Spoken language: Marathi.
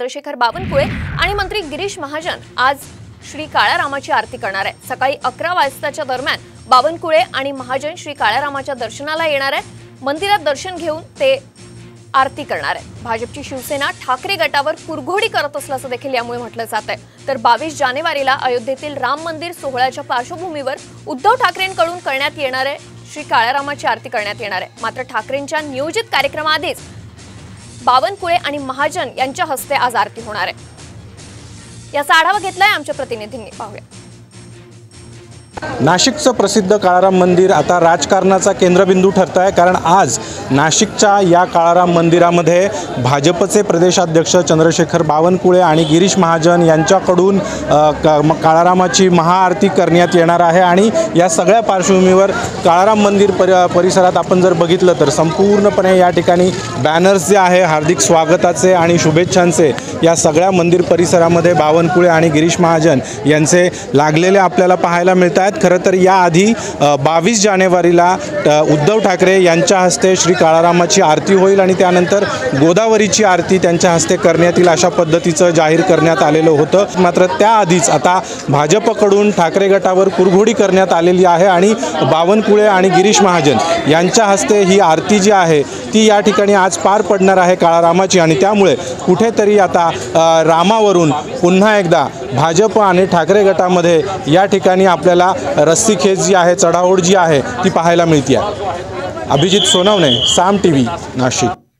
चंद्रशेखर बावनकुळे आणि मंत्री गिरीश महाजन आज श्री काळारामाची आरती करणार आहे। सकाळी 11 वाजताच्या दरम्यान बावनकुळे आणि महाजन श्री काळारामाच्या दर्शनाला येणार आहे। मंदिरात दर्शन घेऊन ते आरती करणार आहे। भाजपची शिवसेना ठाकरे गटावर कुरघोडी करत असल्याचं देखील यामुळे म्हटलं जात आहे। तर 22 जानेवारीला अयोध्येतील राम मंदिर सोहळ्याच्या पार्श्वभूमीवर उद्धव ठाकरेंकडून करण्यात येणार आहे श्री काळारामाची आरती करण्यात येणार आहे। मात्र ठाकरेंच्या नियोजित कार्यक्रमाआधीच बावनकुळे आणि महाजन यांच्या हस्ते आज आरती होणार आहे। याचा आढावा घेतलाय आमच्या प्रतिनिधींनी, पाहूया। नाशिकचं प्रसिद्ध काळाराम मंदिर आता राजकारणाचा केंद्रबिंदू ठरत आहे, कारण आज नाशिकच्या या काळाराम मंदिरामध्ये भाजपचे प्रदेशाध्यक्ष चंद्रशेखर बावनकुळे आणि गिरीश महाजन यांच्याकडून काळारामाची महाआरती करण्यात येणार आहे। आणि या सगळ्या पार्श्वभूमीवर काळाराम मंदिर परिसरात आपण जर बघितलं तर संपूर्णपणे या ठिकाणी बॅनर्स जे आहे हार्दिक स्वागताचे आणि शुभेच्छांचे या सगळ्या मंदिर परिसरामध्ये बावनकुळे आणि गिरीश महाजन यांचे लागलेले आपल्याला पाहायला मिळतात। खरं तर याआधी 22 जानेवारीला उद्धव ठाकरे यांच्या हस्ते श्री काळारामाची आरती होईल आणि त्यानंतर गोदावरीची आरती त्यांच्या हस्ते करण्यात येईल अशा पद्धतीचं जाहीर करण्यात आलेलं होतं। मात्र त्याआधीच आता भाजपकडून ठाकरे गटावर कुरघोडी करण्यात आलेली आहे आणि बावनकुळे आणि गिरीश महाजन यांच्या हस्ते ही आरती जी आहे ती या ठिकाणी आज पार पडणार आहे काळारामाची। आणि त्यामुळे कुठेतरी आता रामावरून पुन्हा एकदा भाजप आणि ठाकरे गटामध्ये या ठिकाणी आपल्याला रस्सीखेच जी आहे, चढाओढ जी आहे ती पाहायला मिळते आहे। अभिजित सोनवणे, साम टीव्ही, नाशिक।